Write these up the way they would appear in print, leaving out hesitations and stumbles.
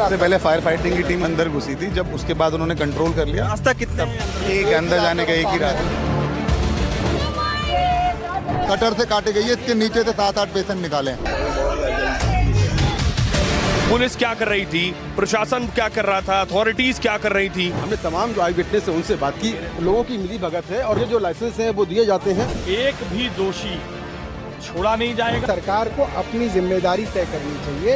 सबसे पहले fire fighting की टीम अंदर घुसी थी, जब उसके बाद उन्होंने कंट्रोल कर लिया। रास्ता कितना एक अंदर जाने का एक ही रास्ता। कटर से काटी गई है, इसके नीचे से 7-8 पेशेंट निकाले। पुलिस क्या कर रही थी, प्रशासन क्या कर रहा था, अथॉरिटीज क्या कर रही थी? हमने तमाम जो आई विटनेस है उनसे बात की। लोगों की मिली भगत है और ये जो लाइसेंस है वो दिए जाते हैं। एक भी दोषी छोड़ा नहीं जाएगा। सरकार को अपनी जिम्मेदारी तय करनी चाहिए।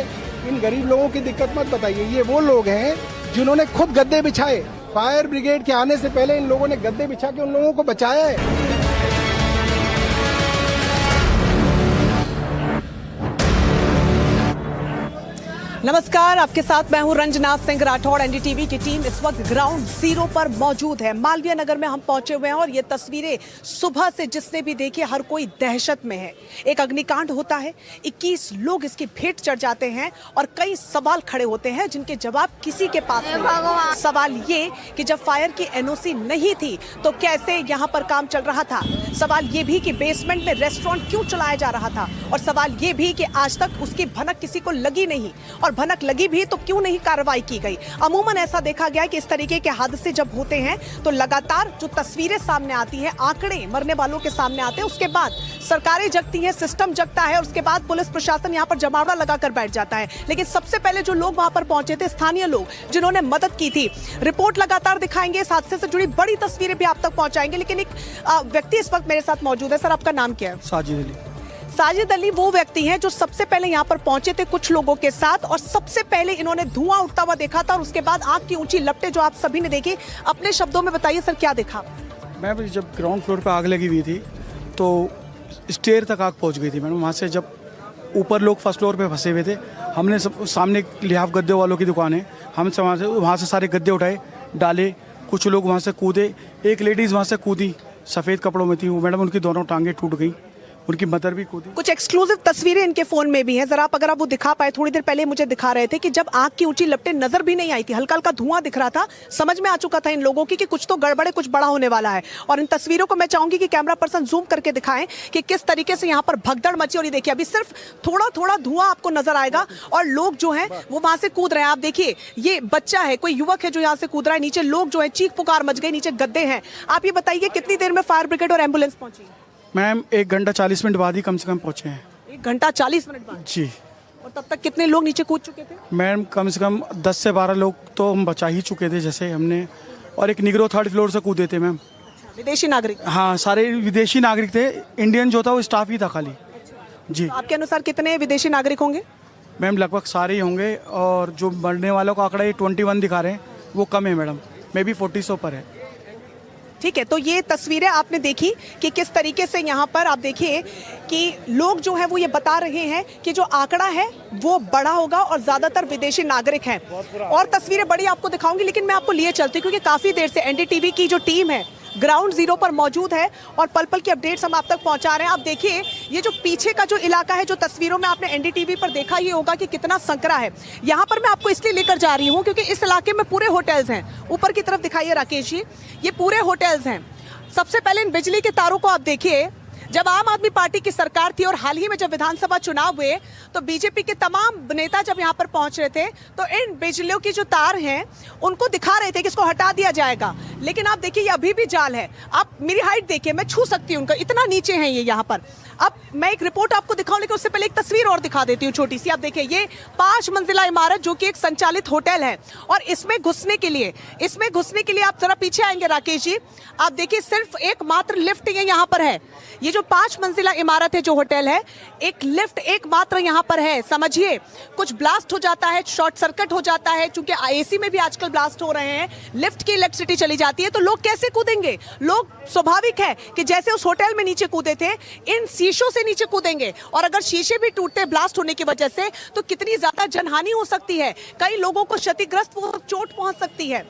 इन गरीब लोगों की दिक्कत मत बताइए। ये वो लोग हैं जिन्होंने खुद गद्दे बिछाए। फायर ब्रिगेड के आने से पहले इन लोगों ने गद्दे बिछा के उन लोगों को बचाया है। नमस्कार, आपके साथ मैं हूं रंजना सिंह राठौड़। एनडीटीवी की टीम इस वक्त ग्राउंड जीरो पर मौजूद है। मालवीय नगर में हम पहुंचे हुए हैं और ये तस्वीरें सुबह से जिसने भी देखी हर कोई दहशत में है। एक अग्निकांड होता है, 21 लोग इसकी भेंट चढ़ जाते हैं और कई सवाल खड़े होते हैं जिनके जवाब किसी के पास नहीं। सवाल ये कि जब फायर की एनओसी नहीं थी तो कैसे यहाँ पर काम चल रहा था। सवाल ये भी कि बेसमेंट में रेस्टोरेंट क्यों चलाया जा रहा था और सवाल ये भी कि आज तक उसकी भनक किसी को लगी नहीं और भनक लगी भी तो क्यों नहीं कार्रवाई की गई। अमूमन ऐसा देखा गया कि इस तरीके के हादसे जब होते हैं तो लगातार जो तस्वीरें सामने आती हैं, आंकड़े मरने वालों के सामने आते हैं, उसके बाद सरकारें जगती हैं, सिस्टम जगता है और उसके बाद पुलिस प्रशासन यहाँ पर जमावड़ा लगाकर बैठ जाता है। लेकिन सबसे पहले जो लोग वहां पर पहुंचे थे, स्थानीय लोग जिन्होंने मदद की थी। रिपोर्ट लगातार दिखाएंगे, इस हादसे से जुड़ी बड़ी तस्वीरें भी आप तक पहुंचाएंगे। लेकिन एक व्यक्ति इस वक्त मेरे साथ मौजूद है। सर, आपका नाम क्या है? साजिद अली। साजिद अली वो व्यक्ति हैं जो सबसे पहले यहाँ पर पहुंचे थे कुछ लोगों के साथ और सबसे पहले इन्होंने धुआं उठता हुआ देखा था और उसके बाद आग की ऊंची लपटें जो आप सभी ने देखी। अपने शब्दों में बताइए सर, क्या देखा? मैं जब ग्राउंड फ्लोर पे आग लगी हुई थी तो स्टेयर तक आग पहुंच गई थी मैडम। वहाँ से जब ऊपर लोग फर्स्ट फ्लोर पे फंसे हुए थे, हमने सब सामने लिहाफ गद्दे वालों की दुकान है, हम वहाँ से सारे गद्दे उठाए डाले। कुछ लोग वहाँ से कूदे, एक लेडीज़ वहाँ से कूदी, सफ़ेद कपड़ों में थी वो मैडम, उनकी दोनों टांगें टूट गई, उनकी मदर भी कूदी। कुछ एक्सक्लूसिव तस्वीरें इनके फोन में भी हैं, जरा अगर आप वो दिखा पाए। थोड़ी देर पहले मुझे दिखा रहे थे कि जब आग की ऊंची लपटें नजर भी नहीं आई थी, हल्का हल्का धुआं दिख रहा था, समझ में आ चुका था इन लोगों की कि कुछ तो गड़बड़ है, कुछ बड़ा होने वाला है। और इन तस्वीरों को मैं चाहूंगी कि कैमरा पर्सन जूम करके दिखाएं कि किस तरीके से यहाँ पर भगदड़ मची। और ये देखिए, अभी सिर्फ थोड़ा थोड़ा धुआं आपको नजर आएगा और लोग जो है वो वहां से कूद रहे हैं। आप देखिए, ये बच्चा है, कोई युवक है जो यहाँ से कूद रहा है, नीचे लोग जो है चीख पुकार मच गई, नीचे गद्दे हैं। आप ये बताइए कितनी देर में फायर ब्रिगेड और एम्बुलेंस पहुंची? मैम 1 घंटा 40 मिनट बाद ही कम से कम पहुँचे हैं। 1 घंटा 40 मिनट बाद? जी। और तब तक कितने लोग नीचे कूद चुके थे? मैम कम से कम 10 से 12 लोग तो हम बचा ही चुके थे जैसे हमने, और एक निगरो 3rd फ्लोर से कूदे थे मैम। विदेशी नागरिक? हाँ, सारे विदेशी नागरिक थे, इंडियन जो था वो स्टाफ ही था खाली। जी। तो आपके अनुसार कितने विदेशी नागरिक होंगे? मैम लगभग सारे ही होंगे और जो मरने वालों का आंकड़ा ये 21 दिखा रहे हैं, वो कम है मैडम, मे बी 40 पर है। ठीक है, तो ये तस्वीरें आपने देखी कि किस तरीके से यहाँ पर आप देखिए कि लोग जो हैं वो ये बता रहे हैं कि जो आंकड़ा है वो बड़ा होगा और ज्यादातर विदेशी नागरिक हैं। और तस्वीरें बड़ी आपको दिखाऊंगी, लेकिन मैं आपको लिए चलती क्योंकि काफी देर से एनडीटीवी की जो टीम है ग्राउंड जीरो पर मौजूद है और पल पल की अपडेट्स हम आप तक पहुंचा रहे हैं। आप देखिए, ये जो पीछे का जो इलाका है, जो तस्वीरों में आपने एनडीटीवी पर देखा, ये होगा कि कितना संकरा है। यहाँ पर मैं आपको इसलिए लेकर जा रही हूँ क्योंकि इस इलाके में पूरे होटल्स हैं। ऊपर की तरफ दिखाइए राकेश जी, ये पूरे होटल्स हैं। सबसे पहले इन बिजली के तारों को आप देखिए। जब आम आदमी पार्टी की सरकार थी और हाल ही में जब विधानसभा चुनाव हुए तो बीजेपी के तमाम नेता जब यहाँ पर पहुंच रहे थे तो इन बिजलियों की जो तार हैं उनको दिखा रहे थे कि इसको हटा दिया जाएगा। लेकिन आप देखिए, ये अभी भी जाल है। आप मेरी हाइट देखिए, मैं छू सकती हूँ उनका, इतना नीचे है ये यहाँ पर। अब मैं एक रिपोर्ट आपको दिखाऊं, लेकिन उससे पहले एक तस्वीर और दिखा देती हूँ छोटी सी। आप देखिए, ये 5 मंजिला इमारत जो कि एक संचालित होटल है और इसमें घुसने के लिए आप जरा पीछे आएंगे राकेश जी। आप देखिए, सिर्फ एकमात्र लिफ्ट ये यहाँ पर है। ये जो 5 मंजिला इमारत है, जो होटल है, एक लिफ्ट एकमात्र यहाँ पर है। समझिए, कुछ ब्लास्ट हो जाता है, शॉर्ट सर्किट हो जाता है, चूंकि एसी में भी आजकल ब्लास्ट हो रहे हैं, लिफ्ट की इलेक्ट्रिसिटी चली जाती है, तो लोग कैसे कूदेंगे? लोग स्वाभाविक है कि जैसे उस होटल में नीचे कूदे थे, इन शीशों से नीचे कूदेंगे। और अगर शीशे भी टूटते ब्लास्ट होने की वजह से तो कितनी ज्यादा जनहानि हो सकती है, कई लोगों को क्षतिग्रस्त चोट पहुंच सकती है।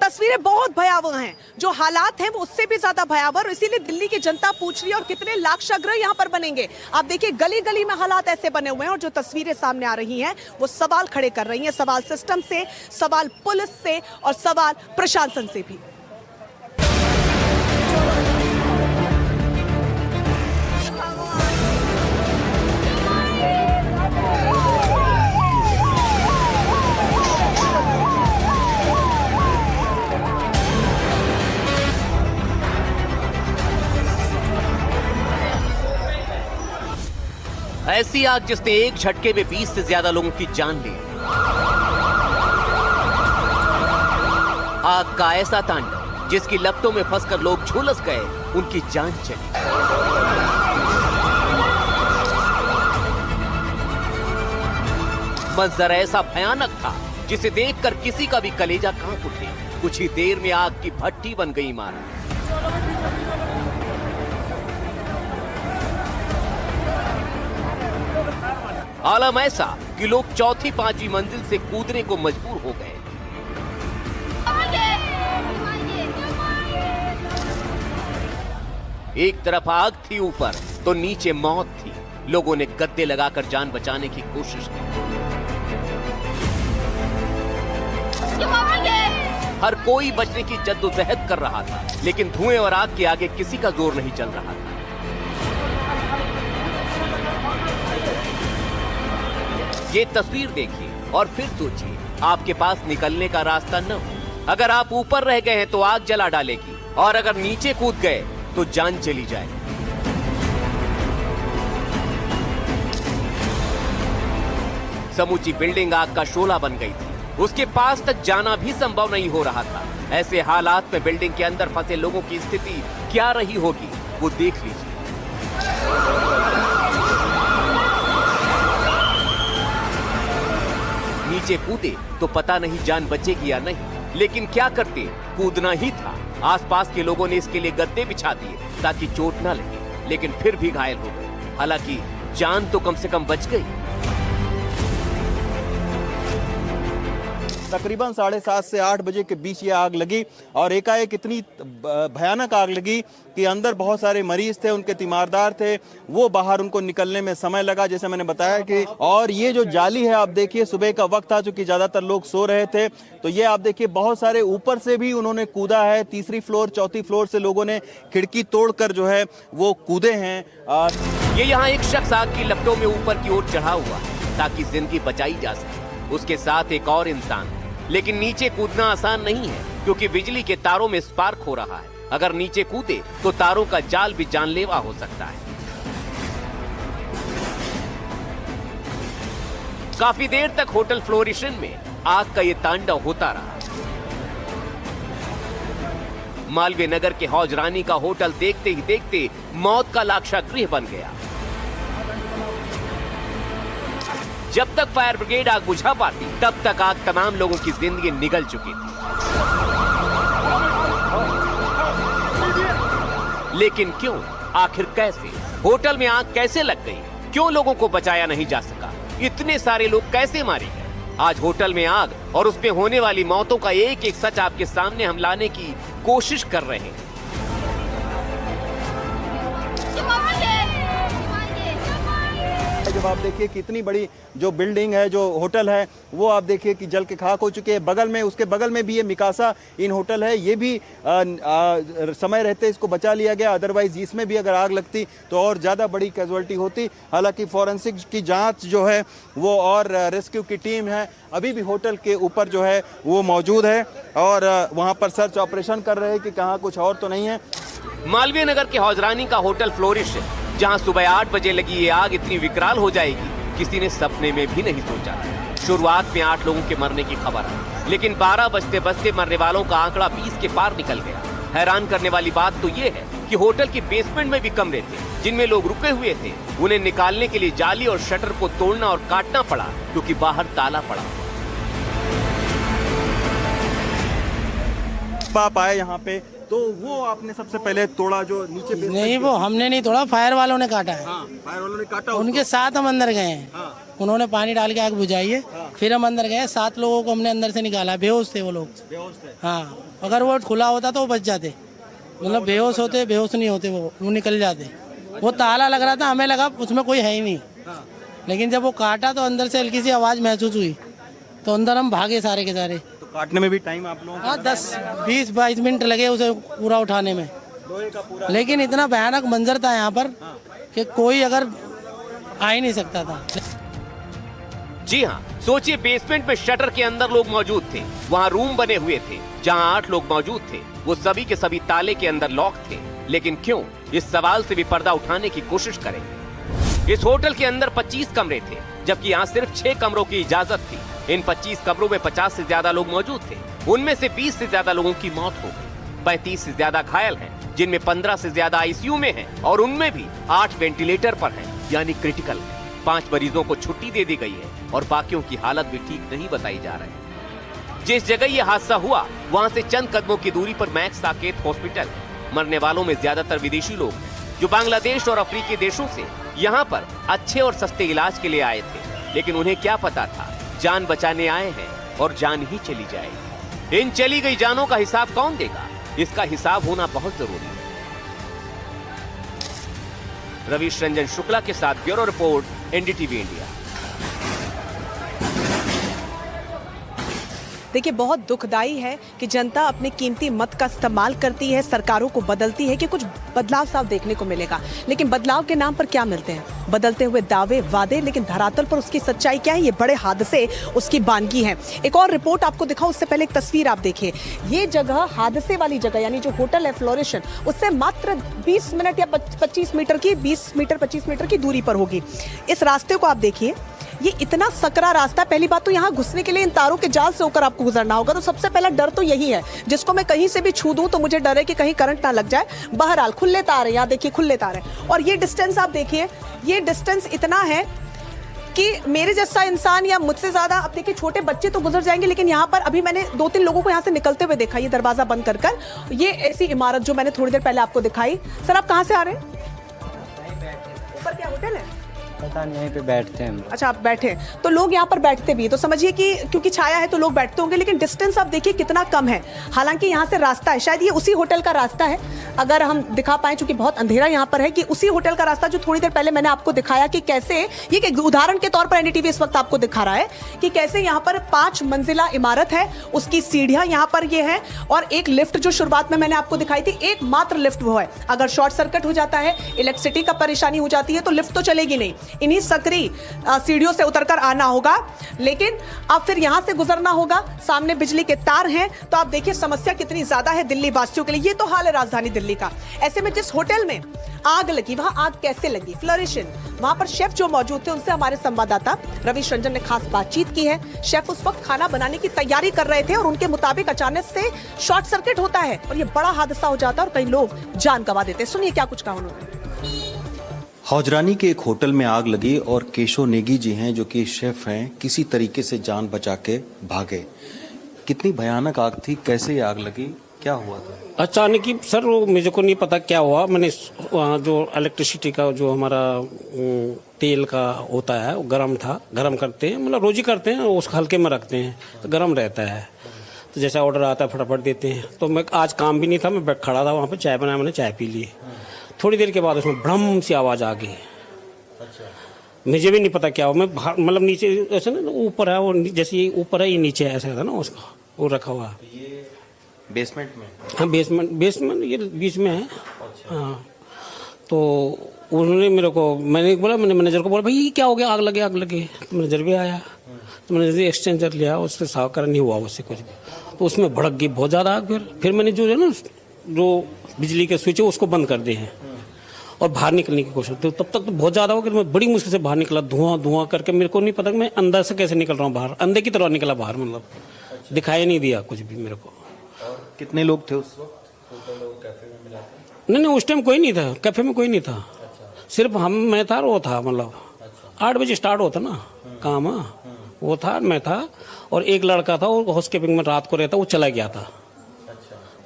तस्वीरें बहुत भयावह हैं, जो हालात हैं वो उससे भी ज्यादा भयावह, इसीलिए दिल्ली की जनता पूछ रही है और कितने लाक्षागृह यहाँ पर बनेंगे। आप देखिए, गली गली में हालात ऐसे बने हुए हैं और जो तस्वीरें सामने आ रही हैं वो सवाल खड़े कर रही हैं, सवाल सिस्टम से, सवाल पुलिस से और सवाल प्रशासन से भी। ऐसी आग जिसने एक झटके में 20 से ज्यादा लोगों की जान ली। आग का ऐसा तांडव जिसकी लपटों में फंसकर लोग झुलस गए, उनकी जान चली। मंजर ऐसा भयानक था जिसे देखकर किसी का भी कलेजा कांप उठे। कुछ ही देर में आग की भट्टी बन गई इमारत। आलम ऐसा कि लोग चौथी पांचवी मंजिल से कूदने को मजबूर हो गए। एक तरफ आग थी ऊपर तो नीचे मौत थी। लोगों ने गद्दे लगाकर जान बचाने की कोशिश की। हर कोई बचने की जद्दोजहद कर रहा था, लेकिन धुएं और आग के आगे किसी का जोर नहीं चल रहा था। ये तस्वीर देखिए और फिर सोचिए, आपके पास निकलने का रास्ता न हो। अगर आप ऊपर रह गए हैं तो आग जला डालेगी, और अगर नीचे कूद गए तो जान चली जाएगी। समूची बिल्डिंग आग का शोला बन गई थी। उसके पास तक जाना भी संभव नहीं हो रहा था। ऐसे हालात में बिल्डिंग के अंदर फंसे लोगों की स्थिति क्या रही होगी, वो देख लीजिए। नीचे कूदे तो पता नहीं जान बचेगी या नहीं, लेकिन क्या करते, कूदना ही था। आसपास के लोगों ने इसके लिए गद्दे बिछा दिए ताकि चोट ना लगे, लेकिन फिर भी घायल हो गए। हालांकि जान तो कम से कम बच गई। तकरीबन 7:30 से 8 बजे के बीच ये आग लगी और एकाएक इतनी भयानक आग लगी कि अंदर बहुत सारे मरीज थे, उनके तीमारदार थे, वो बाहर उनको निकलने में समय लगा, जैसे मैंने बताया कि। और ये जो जाली है, आप देखिए सुबह का वक्त था, चूंकि ज्यादातर लोग सो रहे थे, तो ये आप देखिए बहुत सारे ऊपर से भी उन्होंने कूदा है। तीसरी फ्लोर, चौथी फ्लोर से लोगों ने खिड़की तोड़कर जो है वो कूदे हैं। ये यहाँ एक शख्स आग की लपटों में ऊपर की ओर चढ़ा हुआ है ताकि जिंदगी बचाई जा सके। उसके साथ एक और इंसान, लेकिन नीचे कूदना आसान नहीं है क्योंकि बिजली के तारों में स्पार्क हो रहा है। अगर नीचे कूदे तो तारों का जाल भी जानलेवा हो सकता है। काफी देर तक होटल फ्लोरिशन में आग का ये तांडव होता रहा। मालवीय नगर के हौज रानी का होटल देखते ही देखते मौत का लाक्षागृह बन गया। जब तक फायर ब्रिगेड आग बुझा पाती, तब तक आग तमाम लोगों की जिंदगी निगल चुकी थी। लेकिन क्यों, आखिर कैसे, होटल में आग कैसे लग गई? क्यों लोगों को बचाया नहीं जा सका? इतने सारे लोग कैसे मारे गए? आज होटल में आग और उसमें होने वाली मौतों का एक एक सच आपके सामने हम लाने की कोशिश कर रहे हैं। जब आप देखिए कि इतनी बड़ी जो बिल्डिंग है, जो होटल है, वो आप देखिए कि जल के खाक हो चुके हैं। बगल में, उसके बगल में भी ये मिकासा इन होटल है, ये भी समय रहते इसको बचा लिया गया। अदरवाइज इसमें भी अगर आग लगती तो और ज़्यादा बड़ी कैजुअल्टी होती। हालांकि फॉरेंसिक की जांच जो है वो, और रेस्क्यू की टीम है, अभी भी होटल के ऊपर जो है वो मौजूद है और वहाँ पर सर्च ऑपरेशन कर रहे हैं कि कहाँ कुछ और तो नहीं है। मालवीय नगर के हौज रानी का होटल फ्लोरिश, जहां सुबह 8 बजे लगी ये आग इतनी विकराल हो जाएगी, किसी ने सपने में भी नहीं सोचा। शुरुआत में 8 लोगों के मरने की खबर आई, लेकिन 12 बजते बजते मरने वालों का आंकड़ा 20 के पार निकल गया। हैरान करने वाली बात तो ये है कि होटल के बेसमेंट में भी कमरे थे जिनमें लोग रुके हुए थे। उन्हें निकालने के लिए जाली और शटर को तोड़ना और काटना पड़ा क्योंकि बाहर ताला पड़ा। आप आए यहाँ पे तो वो आपने सबसे पहले तोड़ा जो नीचे? नहीं, वो हमने नहीं तोड़ा, फायर वालों ने काटा है। हाँ, फायर वालों ने काटा। उनके साथ हम अंदर गए हैं। हाँ। उन्होंने पानी डाल के आग बुझाई है। हाँ। फिर हम अंदर गए, 7 लोगों को हमने अंदर से निकाला। बेहोश थे वो लोग। बेहोश थे? हाँ, अगर वो खुला होता तो वो बच जाते, मतलब बेहोश होते, बेहोश नहीं होते, वो निकल जाते। वो ताला लग रहा था, हमें लगा उसमें कोई है ही नहीं। लेकिन जब वो काटा तो अंदर से हल्की सी आवाज महसूस हुई, तो अंदर हम भागे सारे के सारे। काटने में भी टाइम आप लोगों? हाँ, 10-20-22 मिनट लगे उसे पूरा उठाने में। पूरा। लेकिन इतना भयानक मंजर था यहाँ पर कि कोई अगर आ ही नहीं सकता था। जी हाँ, सोचिए, बेसमेंट में शटर के अंदर लोग मौजूद थे। वहाँ रूम बने हुए थे जहाँ 8 लोग मौजूद थे। वो सभी के सभी ताले के अंदर लॉक थे। लेकिन क्यों, इस सवाल से भी पर्दा उठाने की कोशिश करेंगे। इस होटल के अंदर 25 कमरे थे, जबकि यहाँ सिर्फ 6 कमरों की इजाजत थी। इन 25 कमरों में 50 से ज्यादा लोग मौजूद थे। उनमें से 20 से ज्यादा लोगों की मौत हो गई। 35 से ज्यादा घायल हैं, जिनमें 15 से ज्यादा आईसीयू में हैं और उनमें भी 8 वेंटिलेटर पर हैं, यानी क्रिटिकल है। 5 मरीजों को छुट्टी दे दी गई है और बाकियों की हालत भी ठीक नहीं बताई जा रही है। जिस जगह यह हादसा हुआ वहां से चंद कदमों की दूरी पर मैक्स साकेत हॉस्पिटल है। मरने वालों में ज्यादातर विदेशी लोग हैं, जो बांग्लादेश और अफ्रीकी देशों से यहाँ पर अच्छे और सस्ते इलाज के लिए आए थे। लेकिन उन्हें क्या पता था, जान बचाने आए हैं और जान ही चली जाएगी। इन चली गई जानों का हिसाब कौन देगा? इसका हिसाब होना बहुत जरूरी है। रवीश रंजन शुक्ला के साथ ब्यूरो रिपोर्ट, एनडीटीवी इंडिया। देखिए, बहुत दुखदाई है कि जनता अपने कीमती मत का इस्तेमाल करती है, सरकारों को बदलती है कि कुछ बदलाव साफ देखने को मिलेगा, लेकिन बदलाव के नाम पर क्या मिलते हैं? बदलते हुए दावे, वादे, लेकिन धरातल पर उसकी सच्चाई क्या है? ये बड़े हादसे उसकी बानगी है। एक और रिपोर्ट आपको दिखाऊं उससे पहले एक तस्वीर आप देखिए। ये जगह, हादसे वाली जगह, यानी जो होटल है फ्लोरिशन, उससे मात्र 20 मिनट या 25 मीटर की 20 मीटर 25 मीटर की दूरी पर होगी। इस रास्ते को आप देखिए, ये इतना सकरा रास्ता। पहली बात तो यहाँ घुसने के लिए इन तारों के जाल से होकर आपको गुजरना होगा, तो सबसे पहला डर तो यही है। जिसको मैं कहीं से भी छू दूं तो मुझे डर है कि कहीं करंट ना लग जाए। बहरहाल खुले तार है, यहाँ देखिए खुले तार है। और ये डिस्टेंस आप देखिए, ये डिस्टेंस इतना है कि मेरे जैसा इंसान या मुझसे ज्यादा, अब देखिए छोटे बच्चे तो गुजर जाएंगे, लेकिन यहाँ पर अभी मैंने 2-3 लोगों को यहाँ से निकलते हुए देखा, ये दरवाजा बंद कर कर। ये ऐसी इमारत जो मैंने थोड़ी देर पहले आपको दिखाई। सर, आप कहाँ से आ रहे हैं? ऊपर क्या होटल है? पता नहीं, यहीं पे बैठते हैं। अच्छा, आप बैठे, तो लोग यहाँ पर बैठते भी, तो समझिए कि क्योंकि छाया है तो लोग बैठते होंगे, लेकिन डिस्टेंस आप देखिए कितना कम है। हालांकि यहाँ से रास्ता है, शायद ये उसी होटल का रास्ता है, अगर हम दिखा पाए, चूंकि बहुत अंधेरा यहाँ पर है, कि उसी होटल का रास्ता जो थोड़ी देर पहले मैंने आपको दिखाया कि कैसे, ये एक उदाहरण के तौर पर एनडीटीवी इस वक्त आपको दिखा रहा है कि कैसे यहाँ पर 5 मंजिला इमारत है, उसकी सीढ़ियां यहाँ पर ये है, और एक लिफ्ट जो शुरुआत में मैंने आपको दिखाई थी, एकमात्र लिफ्ट वो है। अगर शॉर्ट सर्किट हो जाता है, इलेक्ट्रिसिटी का परेशानी हो जाती है, तो लिफ्ट तो चलेगी नहीं, इन्हीं सकरी सीढ़ियों से उतरकर आना होगा। लेकिन अब फिर यहां से गुजरना होगा, सामने बिजली के तार हैं, तो आप देखिए समस्या कितनी ज्यादा है दिल्ली वासियों के लिए। ये तो हाल है राजधानी दिल्ली का। ऐसे में जिस होटल में आग लगी, वहां आग कैसे लगी? फ्लोरिशन, वहां पर शेफ जो मौजूद थे, उनसे हमारे संवाददाता रवीश रंजन ने खास बातचीत की है। शेफ उस वक्त खाना बनाने की तैयारी कर रहे थे और उनके मुताबिक अचानक से शॉर्ट सर्किट होता है और ये बड़ा हादसा हो जाता है और कई लोग जान गंवा देते हैं। सुनिए क्या कुछ कहा उन्होंने। हौजरानी के एक होटल में आग लगी और केशव नेगी जी हैं, जो कि शेफ हैं, किसी तरीके से जान बचा के भागे। कितनी भयानक आग थी, कैसे ये आग लगी, क्या हुआ था? अचानक ही सर, वो मुझे को नहीं पता क्या हुआ। मैंने वहाँ जो इलेक्ट्रिसिटी का जो हमारा तेल का होता है वो गर्म था, गर्म करते हैं, मतलब रोज ही करते हैं, उस हल्के में रखते हैं तो गर्म रहता है। तो जैसा ऑर्डर आता है फटाफट देते हैं। तो मैं आज काम भी नहीं था, मैं खड़ा था वहाँ पे, चाय बनाया, मैंने चाय पी ली। थोड़ी देर के बाद उसमें भ्रम सी आवाज़ आ गई। मुझे भी नहीं पता क्या हुआ। मैं मतलब नीचे ऐसे ना, ऊपर है वो, जैसे ये ऊपर है ये नीचे है, ऐसा था ना उसका, वो रखा हुआ। ये बेसमेंट में? हाँ, बेसमेंट ये बीच में है। हाँ, तो उन्होंने मेरे को, मैंने बोला, मैंने मैनेजर को बोला, भाई ये क्या हो गया, आग लगे आग लगे। तो मैनेजर भी आया, तो मैंने एक्सटेंजर लिया, उससे साफ कर नहीं हुआ उससे कुछ भी। तो उसमें भड़क गई बहुत ज़्यादा आग। फिर मैंने जो है ना, जो बिजली के स्विच है उसको बंद कर दिए हैं और बाहर निकलने की कोशिश। तो तब तक तो बहुत ज़्यादा हो गया, मैं बड़ी मुश्किल से बाहर निकला, धुआं करके। मेरे को नहीं पता कि मैं अंदर से कैसे निकल रहा हूँ बाहर, अंधे की तरह निकला बाहर, मतलब दिखाई नहीं दिया कुछ भी मेरे को। कितने लोग थे उस वक्त? नहीं, उस टाइम कोई नहीं था, कैफे में कोई नहीं था। सिर्फ मैं था और वो था, मतलब 8 बजे स्टार्ट होता ना काम, वो था, मैं था, और एक लड़का था, वो हाउसकीपिंग में रात को रहता, वो चला गया था।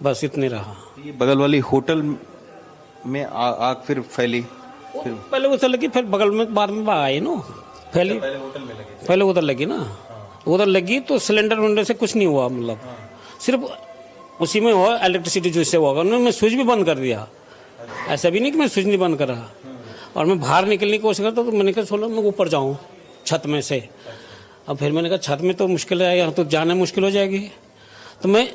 बस इतने रहा। ये बगल वाली होटल में आग फिर फैली? फिर पहले उधर लगी, फिर बगल में, बाद में आई ना, फैली। पहले उधर लगी ना, उधर लगी तो सिलेंडर से कुछ नहीं हुआ, मतलब सिर्फ उसी में हुआ इलेक्ट्रिसिटी जो इससे हुआ। मैं स्विच भी बंद कर दिया, ऐसा भी नहीं कि मैं स्विच नहीं बंद करा। और मैं बाहर निकलने की कोशिश करता, तो मैंने कहा चलो मैं ऊपर जाऊँ छत में से। अब फिर मैंने कहा छत में तो मुश्किल है, यहाँ तो जाना मुश्किल हो जाएगी। तो मैं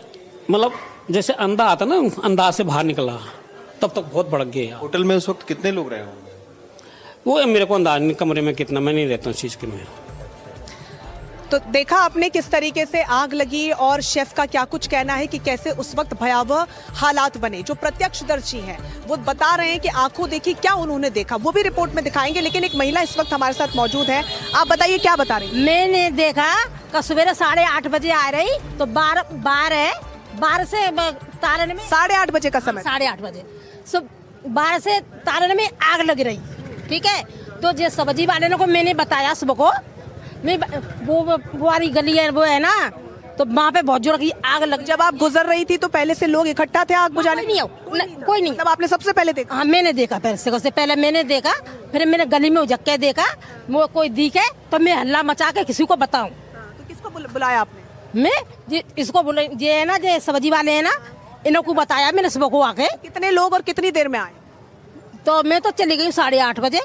मतलब जैसे अंधा आता ना, अंदाज से बाहर निकला, तब तक बहुत भड़क गया। होटल में उस वक्त कितने लोग रहे होंगे? वो मेरे को अंदाज नहीं, कमरे में कितना, मैं नहीं रहता उस चीज़ के में। तो देखा आपने किस तरीके से आग लगी और शेफ का क्या कुछ कहना है कि कैसे उस वक्त भयावह हालात बने। जो प्रत्यक्षदर्शी हैं वो बता रहे हैं कि आंखों देखी क्या उन्होंने देखा, वो भी रिपोर्ट में दिखाएंगे। लेकिन एक महिला इस वक्त हमारे साथ मौजूद है, आप बताइए क्या बता रही। मैंने देखा कि सवेरे 8:30 बजे आ रही तो बाहर से तारन में 8:30 बजे का समय, 8:30 बजे सब बाहर से तारन में आग लग रही। ठीक है, तो जो सब्जी वाले को मैंने बताया सुबह को, मैं वो वाली गली है वो है ना, तो वहाँ पे बहुत जोर की आग लग। जब आप गुजर रही थी तो पहले से लोग इकट्ठा थे आग बुझाने? कोई नहीं। तब आपने सबसे पहले देखा? हाँ मैंने देखा, पहले मैंने देखा, फिर मैंने गली में उजक के देखा, वो कोई दिखे तो मैं हल्ला मचा के किसी को बताऊं। तो किसको बुलाया आपने? मैं इसको बोले ये है ना, जो सब्जी वाले है ना, इन्हों को बताया मैंने सुबह को आके। कितने लोग और कितनी देर में आए? तो मैं तो चली गई 8:30 बजे।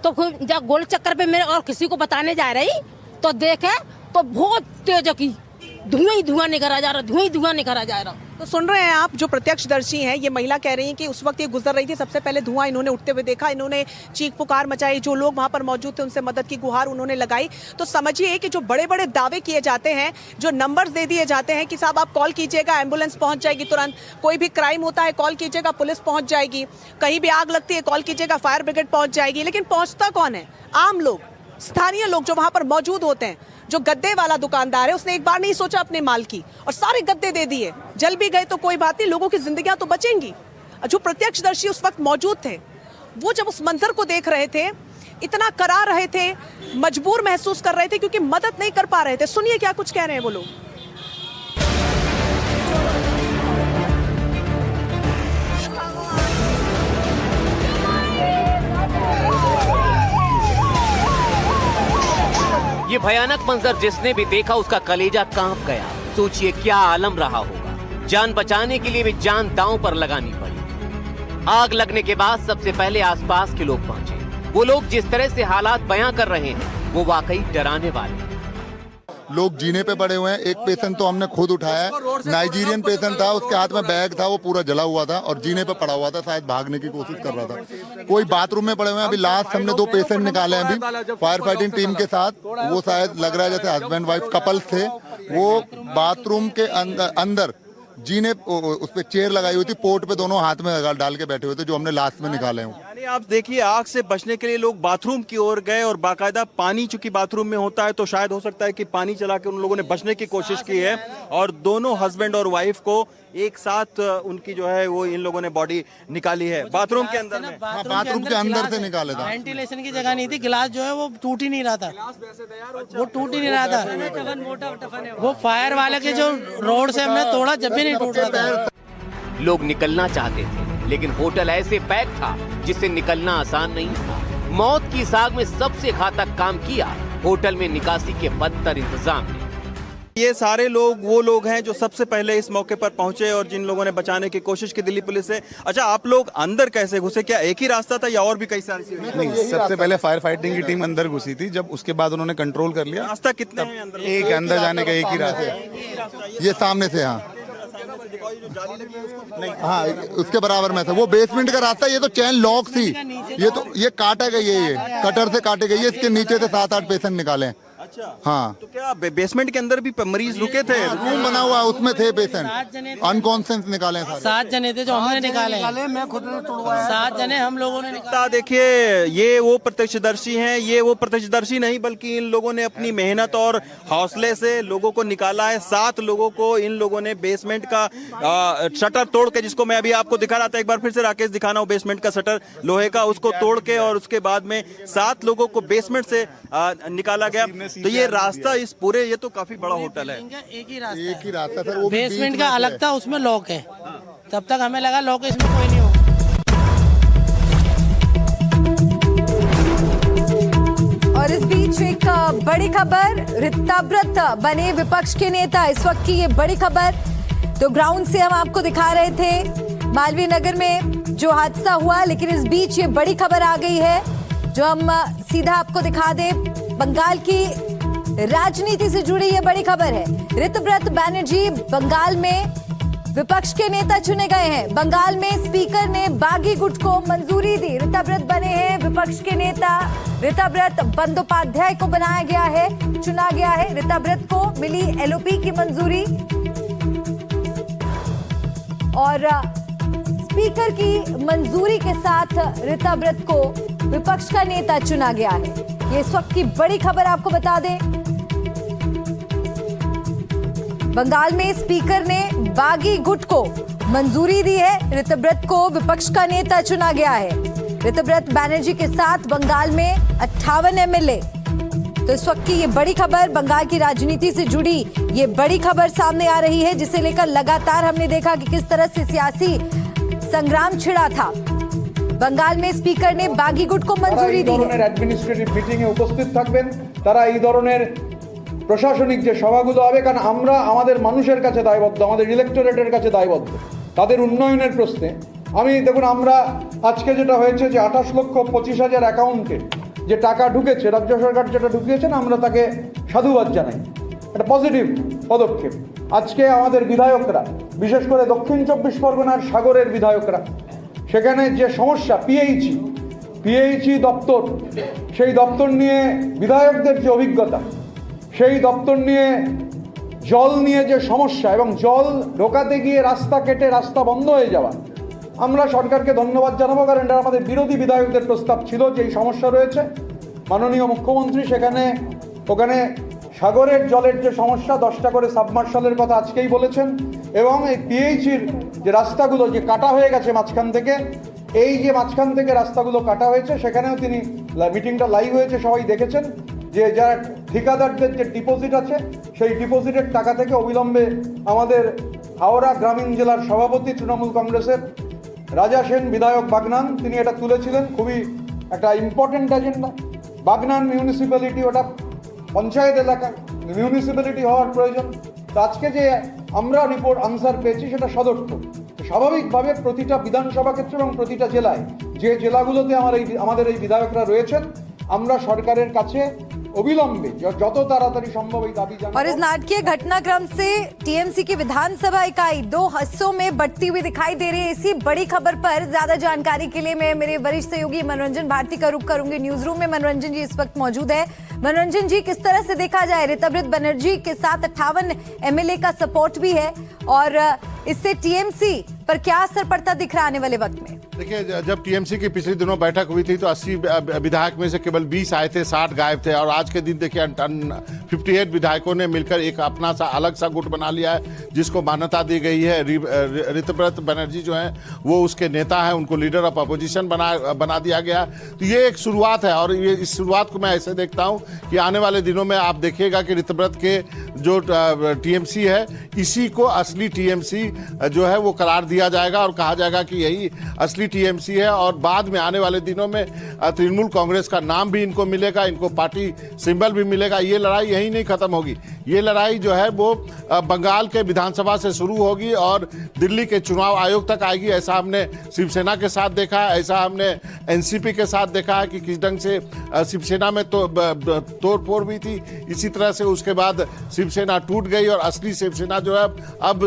तो फिर जब गोल चक्कर पे मैं और किसी को बताने जा रही तो देखे तो बहुत तेज की धुआं ही धुआं निकला जा रहा, धुआं ही धुआं निकला जा रहा। तो सुन रहे हैं आप, जो प्रत्यक्षदर्शी हैं, ये महिला कह रही हैं कि उस वक्त ये गुजर रही थी, सबसे पहले धुआं इन्होंने उठते हुए देखा, इन्होंने चीख पुकार मचाई, जो लोग वहां पर मौजूद थे उनसे मदद की गुहार उन्होंने लगाई। तो समझिए कि जो बड़े बड़े दावे किए जाते हैं, जो नंबर्स दे दिए जाते हैं कि साहब आप कॉल कीजिएगा, एम्बुलेंस पहुंच जाएगी तुरंत, कोई भी क्राइम होता है कॉल कीजिएगा, पुलिस पहुंच जाएगी, कहीं भी आग लगती है कॉल कीजिएगा, फायर ब्रिगेड पहुंच जाएगी। लेकिन पहुंचता कौन है? आम लोग, स्थानीय लोग जो वहां पर मौजूद होते हैं। जो गद्दे वाला दुकानदार है उसने एक बार नहीं सोचा अपने माल की और सारे गद्दे दे दिए, जल भी गए तो कोई बात नहीं, लोगों की जिंदगियां तो बचेंगी। जो प्रत्यक्षदर्शी उस वक्त मौजूद थे वो जब उस मंजर को देख रहे थे, इतना करा रहे थे, मजबूर महसूस कर रहे थे क्योंकि मदद नहीं कर पा रहे थे। सुनिए क्या कुछ कह रहे हैं वो लोग। ये भयानक मंजर जिसने भी देखा उसका कलेजा कांप गया। सोचिए क्या आलम रहा होगा। जान बचाने के लिए भी जान दांव पर लगानी पड़ी। आग लगने के बाद सबसे पहले आसपास के लोग पहुंचे। वो लोग जिस तरह से हालात बयां कर रहे हैं वो वाकई डराने वाले हैं। लोग जीने पे पड़े हुए हैं। एक पेशेंट तो हमने खुद उठाया है, नाइजीरियन पेशेंट था, उसके हाथ में बैग था, वो पूरा जला हुआ था और जीने पे पड़ा हुआ था, शायद भागने की कोशिश कर रहा था। कोई बाथरूम में पड़े हुए हैं। अभी लास्ट हमने 2 पेशेंट निकाले हैं अभी फायर फाइटिंग टीम के साथ। वो शायद लग रहा है जैसे हस्बैंड वाइफ कपल्स थे। वो बाथरूम के अंदर जीने उस पे चेयर लगाई हुई थी, पोर्ट पे दोनों हाथ में डाल के बैठे हुए थे, जो हमने लास्ट में निकाले हैं। यानी आप देखिए, आग से बचने के लिए लोग बाथरूम की ओर गए और बाकायदा पानी चूंकि बाथरूम में होता है तो शायद हो सकता है कि पानी चला के उन लोगों ने बचने की कोशिश की है और दोनों हस्बैंड और वाइफ को एक साथ उनकी जो है वो इन लोगों ने बॉडी निकाली है बाथरूम के अंदर में। बाथरूम के अंदर से निकाले था। वेंटिलेशन की जगह नहीं थी, गिलास जो है वो टूट ही नहीं रहा था, वो टूट ही नहीं रहा था। वो फायर वाले के जो रोड से हमने तोड़ा जब भी नहीं टूट रहा था। लोग निकलना चाहते थे लेकिन होटल ऐसे पैक था जिससे निकलना आसान नहीं था। मौत की इस आग में सबसे घातक काम किया होटल में निकासी के बदतर इंतजाम ने। ये सारे लोग वो लोग हैं जो सबसे पहले इस मौके पर पहुंचे और जिन लोगों ने बचाने की कोशिश की दिल्ली पुलिस से। अच्छा, आप लोग अंदर कैसे घुसे? क्या एक ही रास्ता था या और भी कई सारी? नहीं, सबसे पहले फायर फाइटिंग की टीम अंदर घुसी थी, जब उसके बाद उन्होंने कंट्रोल कर लिया। रास्ता कितने हैं अंदर? एक अंदर जाने का एक ही रास्ता। ये सामने से, हाँ हाँ उसके बराबर में था। वो बेसमेंट का रास्ता, ये तो चैन लॉक थी, ये काटा गई है, ये कटर से काटे गई है। इसके नीचे से 7-8 पेशेंट निकाले हैं। अच्छा, हाँ। तो क्या बेसमेंट के अंदर भी मरीज रुके थे? रूम बना हुआ, उसमें थे पेशेंट, अनकॉन्शियस निकाले हैं। 7 जने थे जो हमने निकाले, मैं खुद ने तोड़वाया। 7 जने हम लोगों ने निकाले। देखिए, ये वो प्रत्यक्षदर्शी हैं, ये वो प्रत्यक्षदर्शी नहीं बल्कि इन लोगों ने अपनी मेहनत और हौसले से लोगों को निकाला है। 7 लोगों को इन लोगों ने बेसमेंट का शटर तोड़ के, जिसको मैं अभी आपको दिखा रहा था, एक बार फिर से राकेश दिखाना, वो बेसमेंट का शटर लोहे का, उसको तोड़ के और उसके बाद में 7 लोगों को बेसमेंट से निकाला गया। तो ये रास्ता इस पूरे, ये तो काफी बड़ा होटल है। एक ही रास्ता सर, वो बेसमेंट का अलग था, उसमें लॉक है। तब तक हमें लगा लॉक इसमें कोई नहीं होगा। और इस बीच एक बड़ी खबर, ऋताव्रत बने विपक्ष के नेता, इस वक्त की ये बड़ी खबर। तो ग्राउंड से हम आपको दिखा रहे थे मालवीय नगर में जो हादसा हुआ, लेकिन इस बीच ये बड़ी खबर आ गई है जो हम सीधा आपको दिखा दे। बंगाल की राजनीति से जुड़ी ये बड़ी खबर है। ऋतव्रत बैनर्जी बंगाल में विपक्ष के नेता चुने गए हैं। बंगाल में स्पीकर ने बागी गुट को मंजूरी दी। ऋतव्रत बने हैं विपक्ष के नेता। ऋतव्रत बंदोपाध्याय को बनाया गया है, चुना गया है। ऋतव्रत को मिली एलओपी की मंजूरी और स्पीकर की मंजूरी के साथ ऋतव्रत को विपक्ष का नेता चुना गया है। ये इस वक्त की बड़ी खबर आपको बता दें। बंगाल में स्पीकर ने बागी गुट को मंजूरी दी है। ऋतव्रत को विपक्ष का नेता चुना गया है। ऋतव्रत बैनर्जी के साथ बंगाल में 58 एमएलए। तो इस वक्त की ये बड़ी खबर, बंगाल की राजनीति से जुड़ी ये बड़ी खबर सामने आ रही है, जिसे लेकर लगातार हमने देखा कि किस तरह से सियासी संग्राम छिड़ा था। बंगाल में स्पीकर ने बागी गुट को मंजूरी दी है। অ্যাডমিনিস্ট্রেটিভ মিটিং এ উপস্থিত থাকবেন, তারা এই ধরনের প্রশাসনিক যে সভাগুলো হবে, কারণ আমরা আমাদের মানুষের কাছে দায়বদ্ধ, আমাদের ইলেক্টোরেটের কাছে দায়বদ্ধ তাদের উন্নয়নের প্রশ্নে। আমি দেখুন, আমরা আজকে যেটা হয়েছে যে 28,25,000 অ্যাকাউন্টে যে টাকা ঢুকেছে, রাজ্য সরকার যেটা ঢুকিয়েছেন, আমরা তাকে সাধুবাদ জানাই। এটা পজিটিভ পদক্ষেপ। আজকে আমাদের বিধায়করা, বিশেষ করে দক্ষিণ 24 পরগনার সাগরের বিধায়করা, সেখানে যে সমস্যা পিএইচই দপ্তর, সেই দপ্তর নিয়ে বিধায়কদের যে অভিজ্ঞতা, সেই দপ্তর নিয়ে জল নিয়ে যে সমস্যা এবং জল ঢোকাতে গিয়ে রাস্তা কেটে রাস্তা বন্ধ হয়ে যাওয়া, আমরা সরকারকে ধন্যবাদ জানাবো, কারণ এটা আমাদের বিরোধী বিধায়কদের প্রস্তাব ছিল যে এই সমস্যা রয়েছে। মাননীয় মুখ্যমন্ত্রী ওখানে সাগরের জলের যে সমস্যা, 10টা করে সাবমার্শালের কথা আজকেই বলেছেন, এবং এই পিএইচির যে রাস্তাগুলো যে কাটা হয়ে গেছে মাঝখান থেকে, এই যে মাঝখান থেকে রাস্তাগুলো কাটা হয়েছে, সেখানেও তিনি মিটিংটা লাইভ হয়েছে, সবাই দেখেছেন যে যারা ঠিকাদারদের যে ডিপোজিট আছে, সেই ডিপোজিটের টাকা থেকে অবিলম্বে আমাদের হাওড়া গ্রামীণ জেলার সভাপতি তৃণমূল কংগ্রেসের রাজা সেন বিধায়ক বাগনান, তিনি এটা তুলেছিলেন। খুবই একটা ইম্পর্টেন্ট এজেন্ডা। বাগনান মিউনিসিপ্যালিটি, ওটা পঞ্চায়েত এলাকা, মিউনিসিপ্যালিটি হওয়ার প্রয়োজন। তো আজকে যে আমরা রিপোর্ট আনসার পেয়েছি, সেটা সদর্থক। স্বাভাবিকভাবে প্রতিটা বিধানসভা ক্ষেত্রে এবং প্রতিটা জেলায়, যে জেলাগুলোতে আমাদের এই বিধায়করা রয়েছেন, আমরা সরকারের কাছে अविलंबे जो ताड़ाताड़ी संभव दाबी जाना। और इस नाटकीय घटनाक्रम से टीएमसी की विधानसभा इकाई 2 हिस्सों में बढ़ती हुई दिखाई दे रही है। इसी बड़ी खबर पर ज्यादा जानकारी के लिए मैं मेरे वरिष्ठ सहयोगी मनोरंजन भारती का रुख करूंगी। न्यूज रूम में मनोरंजन जी इस वक्त मौजूद है। मनोरंजन जी, किस तरह से देखा जाए, ऋतव्रत बनर्जी के साथ 58 एमएलए का सपोर्ट भी है, और इससे टीएमसी पर क्या असर पड़ता दिख रहा आने वाले वक्त में? देखिए, जब टीएमसी की पिछले दिनों बैठक हुई थी तो 80 विधायक में से केवल 20 आए थे, 60 गायब थे। और आज के दिन देखिए 58 विधायकों ने मिलकर एक अपना सा अलग सा गुट बना लिया है, जिसको मान्यता दी गई है। ऋतव्रत बनर्जी जो हैं वो उसके नेता हैं, उनको लीडर ऑफ अपोजिशन बना दिया गया। तो ये एक शुरुआत है, और ये इस शुरुआत को मैं ऐसे देखता हूँ कि आने वाले दिनों में आप देखिएगा कि ऋतव्रत के जो टीएमसी है, इसी को असली टीएमसी जो है वो करार दिया जाएगा और कहा जाएगा कि यही असली टीएमसी है। और बाद में आने वाले दिनों में तृणमूल कांग्रेस का नाम भी इनको मिलेगा, इनको पार्टी सिंबल भी मिलेगा। ये लड़ाई यही नहीं खत्म होगी, ये लड़ाई जो है वो बंगाल के विधानसभा से शुरू होगी और दिल्ली के चुनाव आयोग तक आएगी। ऐसा हमने शिवसेना के साथ देखा है, ऐसा हमने एनसीपी के साथ देखा है कि किस ढंग से शिवसेना में तो तोड़-फोड़ भी थी। इसी तरह से उसके बाद शिवसेना टूट गई और असली शिवसेना जो है अब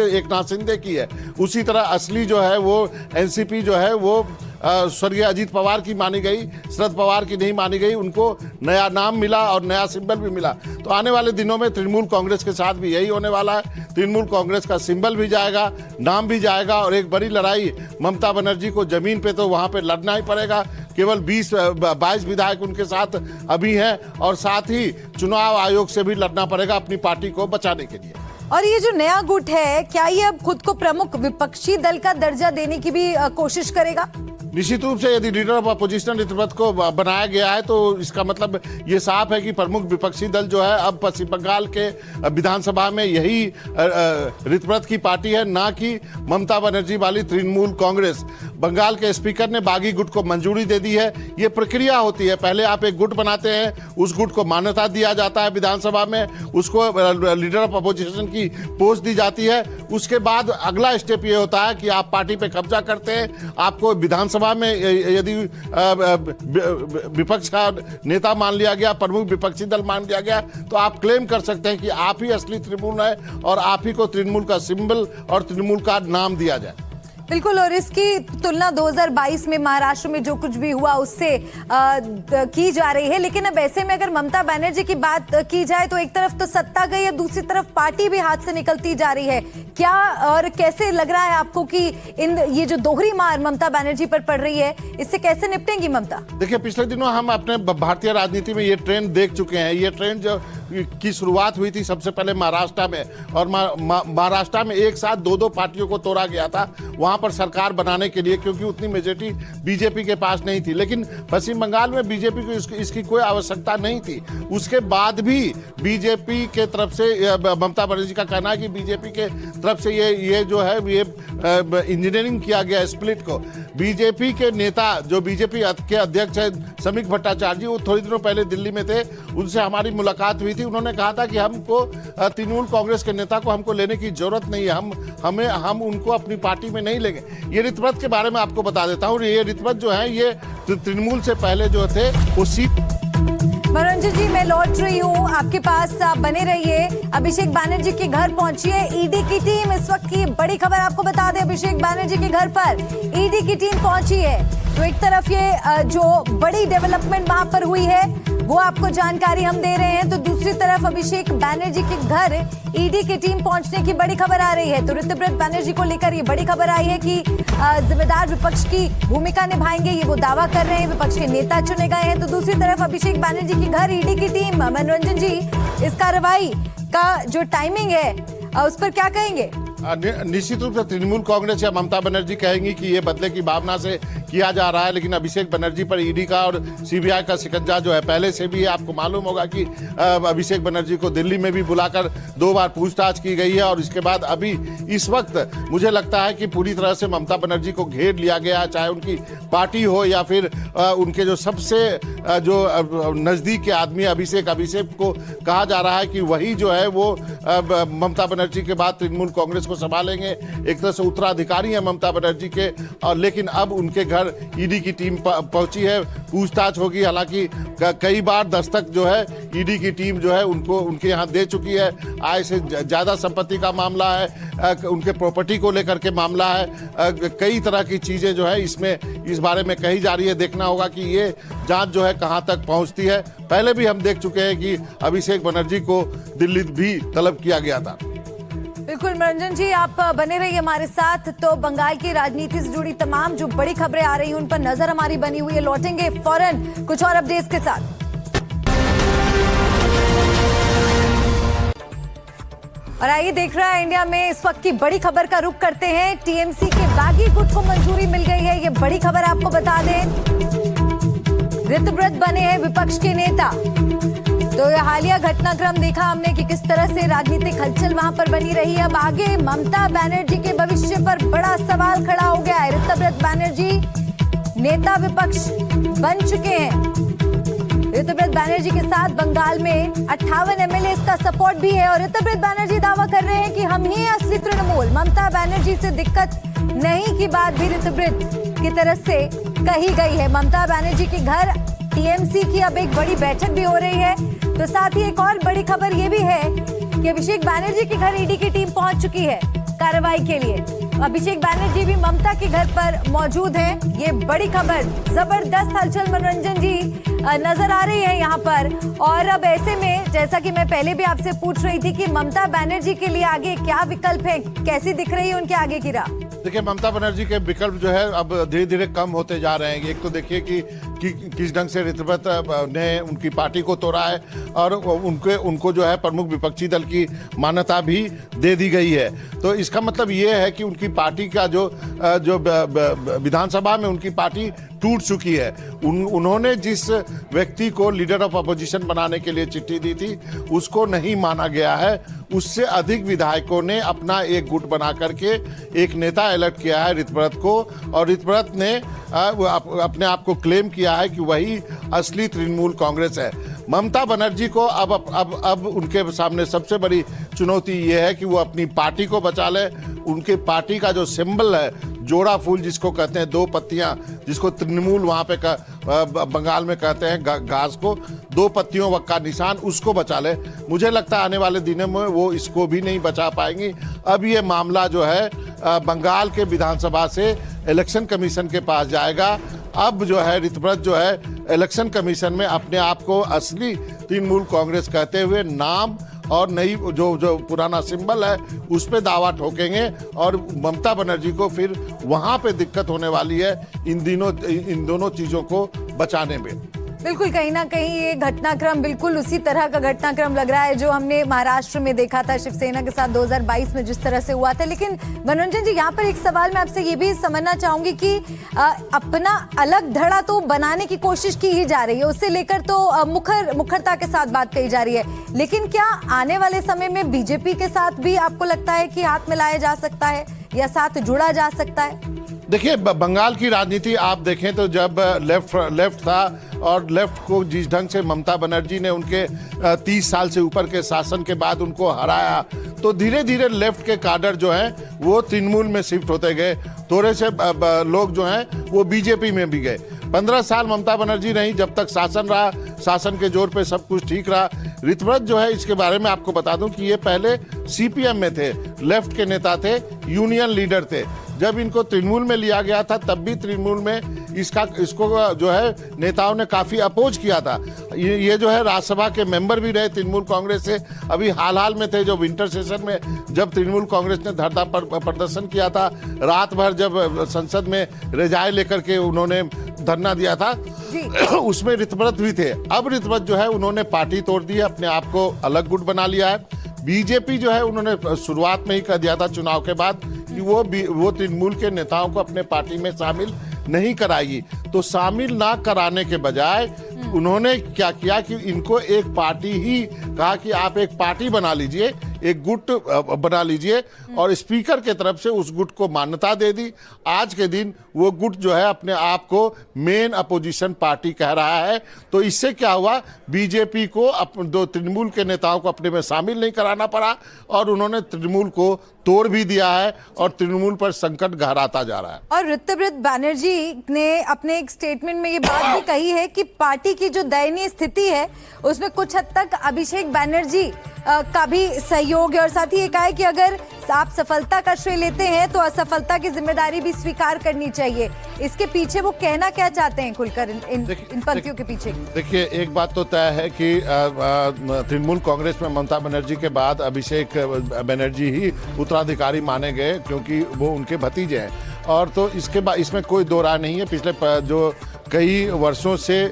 एकनाथ शिंदे की है। उसी तरह असली जो है वो एनसीपी जो है वो स्वर्गीय अजीत पवार की मानी गई, शरद पवार की नहीं मानी गई। उनको नया नाम मिला और नया सिंबल भी मिला। तो आने वाले दिनों में तृणमूल कांग्रेस के साथ भी यही होने वाला है। तृणमूल कांग्रेस का सिंबल भी जाएगा, नाम भी जाएगा, और एक बड़ी लड़ाई ममता बनर्जी को जमीन पे तो वहां पे लड़ना ही पड़ेगा। केवल 22 विधायक उनके साथ अभी हैं, और साथ ही चुनाव आयोग से भी लड़ना पड़ेगा अपनी पार्टी को बचाने के लिए। और ये जो नया गुट है, क्या ये अब खुद को प्रमुख विपक्षी दल का दर्जा देने की भी कोशिश करेगा? निश्चित रूप से यदि लीडर ऑफ अपोजिशन ऋतव्रत को बनाया गया है तो इसका मतलब ये साफ है कि प्रमुख विपक्षी दल जो है अब पश्चिम बंगाल के विधानसभा में यही ऋतव्रत की पार्टी है, ना कि ममता बनर्जी वाली तृणमूल कांग्रेस। बंगाल के स्पीकर ने बागी गुट को मंजूरी दे दी है। ये प्रक्रिया होती है, पहले आप एक गुट बनाते हैं, उस गुट को मान्यता दिया जाता है विधानसभा में, उसको लीडर ऑफ अपोजिशन की पोस्ट दी जाती है। उसके बाद अगला स्टेप ये होता है कि आप पार्टी पे कब्जा करते हैं, आपको विधानसभा विधानसभा में यदि विपक्ष का नेता मान लिया गया, प्रमुख विपक्षी दल मान लिया गया, तो आप क्लेम कर सकते हैं कि आप ही असली तृणमूल है और आप ही को तृणमूल का सिंबल और तृणमूल का नाम दिया जाए। बिल्कुल, और इसकी तुलना 2022 में महाराष्ट्र में जो कुछ भी हुआ उससे की जा रही है। लेकिन अब ऐसे में अगर ममता बनर्जी की बात की जाए तो एक तरफ तो सत्ता गई है, दूसरी तरफ पार्टी भी हाथ से निकलती जा रही है। क्या और कैसे लग रहा है आपको कि ये जो दोहरी मार ममता बनर्जी पर पड़ रही है, इससे कैसे निपटेंगी ममता? देखिए, पिछले दिनों हम अपने भारतीय राजनीति में ये ट्रेंड देख चुके हैं। ये ट्रेंड जो की शुरुआत हुई थी सबसे पहले महाराष्ट्र में, और महाराष्ट्र में एक साथ दो पार्टियों को तोड़ा गया था वहां पर सरकार बनाने के लिए, क्योंकि उतनी मेजोरिटी बीजेपी के पास नहीं थी। लेकिन पश्चिम बंगाल में बीजेपी को इसकी कोई आवश्यकता नहीं थी। उसके बाद भी बीजेपी के तरफ से, ममता बनर्जी का कहना है कि बीजेपी के तरफ से ये जो है ये इंजीनियरिंग किया गया स्प्लिट को। बीजेपी के नेता जो बीजेपी के अध्यक्ष है समीक भट्टाचार्य जी, वो थोड़ी दिनों पहले दिल्ली में थे, उनसे हमारी मुलाकात हुई थी। उन्होंने कहा था कि हमको तृणमूल कांग्रेस के नेता को हमको लेने की जरूरत नहीं है, हम उनको अपनी पार्टी में नहीं लेंगे। ये ऋतव्रत के बारे में आपको बता देता हूँ। ये ऋतव्रत जो है ये तृणमूल से पहले जो थे वो सीट। मनोरंजन जी, मैं लौट रही हूँ आपके पास, आप बने रहिए। अभिषेक बैनर्जी के घर पहुंची है ईडी की टीम। इस वक्त की बड़ी खबर आपको बता दें, अभिषेक बैनर्जी के घर पर ईडी की टीम पहुंची है। तो एक तरफ ये जो बड़ी डेवलपमेंट वहां पर हुई है वो आपको जानकारी हम दे रहे हैं, तो दूसरी तरफ अभिषेक बैनर्जी के घर ईडी की टीम पहुंचने की बड़ी खबर आ रही है। तो ऋतव्रत बैनर्जी को लेकर ये बड़ी खबर आई है कि जिम्मेदार विपक्ष की भूमिका निभाएंगे, ये वो दावा कर रहे हैं। विपक्ष के नेता चुने गए हैं। तो दूसरी तरफ अभिषेक बैनर्जी के घर ईडी की टीम। मनोरंजन जी, इस कार्रवाई का जो टाइमिंग है उस पर क्या कहेंगे? निश्चित रूप से तृणमूल कांग्रेस या ममता बनर्जी कहेंगी कि ये बदले की भावना से किया जा रहा है, लेकिन अभिषेक बनर्जी पर ईडी का और सीबीआई का शिकंजा जो है पहले से भी। आपको मालूम होगा कि अभिषेक बनर्जी को दिल्ली में भी बुलाकर 2 बार पूछताछ की गई है, और इसके बाद अभी इस वक्त मुझे लगता है कि पूरी तरह से ममता बनर्जी को घेर लिया गया, चाहे उनकी पार्टी हो या फिर उनके जो सबसे जो नजदीक के आदमी अभिषेक को कहा जा रहा है कि वही जो है वो ममता बनर्जी के बाद तृणमूल कांग्रेस को संभालेंगे। एक तरह से उत्तराधिकारी है ममता बनर्जी के, और लेकिन अब उनके घर ईडी की टीम पहुंची है, पूछताछ होगी। हालांकि कई बार दस्तक जो है ईडी की टीम जो है उनको उनके यहाँ दे चुकी है। आय से ज्यादा संपत्ति का मामला है, उनके प्रॉपर्टी को लेकर के मामला है, कई तरह की चीजें जो है इसमें इस बारे में कही जा रही है। देखना होगा कि ये जांच जो है कहां तक पहुंचती है। पहले भी हम देख चुके हैं कि अभिषेक बनर्जी को दिल्ली भी तलब किया गया था। बिल्कुल मनोरंजन जी, आप बने रहिए हमारे साथ। तो बंगाल की राजनीति से जुड़ी तमाम जो बड़ी खबरें आ रही हैं उन पर नजर हमारी बनी हुई है। लौटेंगे फौरन कुछ और अपडेट्स के साथ। और आइए देख रहा है इंडिया में इस वक्त की बड़ी खबर का रुख करते हैं। टीएमसी के बागी गुट को मंजूरी मिल गई है, ये बड़ी खबर आपको बता दें। ऋतव्रत बने हैं विपक्ष के नेता। तो ये हालिया घटनाक्रम देखा हमने कि किस तरह से राजनीतिक हलचल वहां पर बनी रही है। अब आगे ममता बनर्जी के भविष्य पर बड़ा सवाल खड़ा हो गया है। ऋतव्रत बनर्जी नेता विपक्ष बन चुके हैं। ऋतव्रत बनर्जी के साथ बंगाल में 58 एमएलए का सपोर्ट भी है, और ऋतव्रत बनर्जी दावा कर रहे हैं कि हम ही असली तृणमूल। ममता बनर्जी से दिक्कत नहीं की बात भी ऋतव्रत की तरफ से कही गई है। ममता बनर्जी के घर टीएमसी की अब एक बड़ी बैठक भी हो रही है। तो साथ ही एक और बड़ी खबर ये भी है कि अभिषेक बनर्जी के घर ईडी की टीम पहुंच चुकी है कार्रवाई के लिए। अभिषेक बनर्जी भी ममता के घर पर मौजूद हैं। ये बड़ी खबर, जबरदस्त हलचल मनोरंजन जी नजर आ रही है यहाँ पर। और अब ऐसे में जैसा कि मैं पहले भी आपसे पूछ रही थी कि ममता बनर्जी के लिए आगे क्या विकल्प है, कैसी दिख रही है उनके आगे की राह? देखिए, ममता बनर्जी के विकल्प जो है अब धीरे धीरे कम होते जा रहे हैं। एक तो देखिए कि किस ढंग से ऋतव्रत ने उनकी पार्टी को तोड़ा है, और उनको जो है प्रमुख विपक्षी दल की मान्यता भी दे दी गई है। तो इसका मतलब ये है कि उनकी पार्टी का जो विधानसभा में उनकी पार्टी टूट चुकी है। उन्होंने जिस व्यक्ति को लीडर ऑफ अपोजिशन बनाने के लिए चिट्ठी दी थी उसको नहीं माना गया है। उससे अधिक विधायकों ने अपना एक गुट बना करके एक नेता इलेक्ट किया है ऋतव्रत को, और ऋतव्रत ने अपने आप को क्लेम किया है कि वही असली तृणमूल कांग्रेस है। ममता बनर्जी को अब उनके सामने सबसे बड़ी चुनौती ये है कि वो अपनी पार्टी को बचा ले। उनके पार्टी का जो सिंबल है, जोड़ा फूल जिसको कहते हैं, 2 पत्तियां जिसको तृणमूल वहां पे बंगाल में कहते हैं घास को, 2 पत्तियों का निशान, उसको बचा ले। मुझे लगता है आने वाले दिनों में वो इसको भी नहीं बचा पाएंगी। अब ये मामला जो है बंगाल के विधानसभा से इलेक्शन कमीशन के पास जाएगा। अब जो है ऋतव्रत जो है इलेक्शन कमीशन में अपने आप को असली तृणमूल कांग्रेस कहते हुए नाम और नई जो पुराना सिंबल है उस पे दावा ठोकेंगे और ममता बनर्जी को फिर वहां पे दिक्कत होने वाली है इन दोनों चीजों को बचाने में। बिल्कुल, कहीं ना कहीं ये घटनाक्रम बिल्कुल उसी तरह का घटनाक्रम लग रहा है जो हमने महाराष्ट्र में देखा था शिवसेना के साथ 2022 में जिस तरह से हुआ था। लेकिन मनोरंजन जी, यहाँ पर एक सवाल मैं आपसे ये भी समझना चाहूंगी कि अपना अलग धड़ा तो बनाने की कोशिश की ही जा रही है, उससे लेकर तो मुखरता के साथ बात कही जा रही है, लेकिन क्या आने वाले समय में बीजेपी के साथ भी आपको लगता है कि हाथ मिलाया जा सकता है या साथ जुड़ा जा सकता है? देखिए, बंगाल की राजनीति आप देखें तो जब लेफ्ट था और लेफ्ट को जिस ढंग से ममता बनर्जी ने उनके 30 साल से ऊपर के शासन के बाद उनको हराया, तो धीरे धीरे लेफ्ट के काडर जो हैं वो तृणमूल में शिफ्ट होते गए। थोड़े से लोग जो हैं वो बीजेपी में भी गए। 15 साल ममता बनर्जी रही, जब तक शासन रहा, शासन के जोर पे सब कुछ ठीक रहा। ऋतव्रत जो है, इसके बारे में आपको बता दूं कि ये पहले सीपीएम में थे, लेफ्ट के नेता थे, यूनियन लीडर थे। जब इनको तृणमूल में लिया गया था तब भी तृणमूल में इसको जो है नेताओं ने काफी अपोज किया था। ये जो है राज्यसभा के मेंबर भी रहे तृणमूल कांग्रेस से। अभी हाल में थे जो विंटर सेशन में जब तृणमूल कांग्रेस ने धरना प्रदर्शन किया था, रात भर जब संसद में रजाई लेकर के उन्होंने धरना दिया था, उसमें ऋतव्रत भी थे। अब ऋतव्रत जो है उन्होंने पार्टी तोड़ दी है, अपने आप को अलग गुट बना लिया है। बीजेपी जो है उन्होंने शुरुआत में ही कह दिया था चुनाव के बाद कि वो तृणमूल के नेताओं को अपने पार्टी में शामिल नहीं कराएगी। तो शामिल ना कराने के बजाय उन्होंने क्या किया कि इनको एक पार्टी ही कहा कि आप एक पार्टी बना लीजिए, एक गुट बना लीजिए, और स्पीकर के तरफ से उस गुट को मान्यता दे दी। आज के दिन वो गुट जो है अपने आप को मेन अपोजिशन पार्टी कह रहा है। तो इससे क्या हुआ, बीजेपी को दो तृणमूल के नेताओं को अपने में शामिल नहीं कराना पड़ा और उन्होंने तृणमूल को तोड़ भी दिया है और तृणमूल पर संकट गहराता जा रहा है। और ऋतव्रत बैनर्जी ने अपने एक स्टेटमेंट में ये बात भी कही है कि पार्टी की जो दयनीय स्थिति है उसमें कुछ हद तक अभिषेक बैनर्जी का भी सहयोग है, और साथ ही ये कहा है कि अगर आप सफलता का श्रेय लेते हैं तो असफलता की जिम्मेदारी भी स्वीकार करनी चाहिए। इसके पीछे वो कहना क्या चाहते हैं खुलकर इन पंक्तियों के पीछे? देखिए, एक बात तो तय है कि तृणमूल कांग्रेस में ममता बनर्जी के बाद अभिषेक बनर्जी ही उत्तराधिकारी माने गए, क्योंकि वो उनके भतीजे हैं। और तो इसके बाद इसमें कोई दो राय नहीं है। पिछले जो कई वर्षों से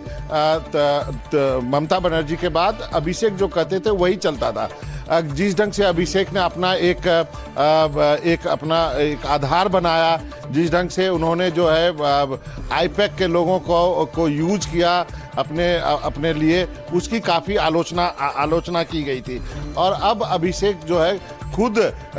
ममता बनर्जी के बाद अभिषेक जो कहते थे वही चलता था। जिस ढंग से अभिषेक ने अपना एक आधार बनाया, जिस ढंग से उन्होंने जो है आईपैक के लोगों को यूज किया अपने लिए, उसकी काफ़ी आलोचना की गई थी। और अब अभिषेक जो है खुद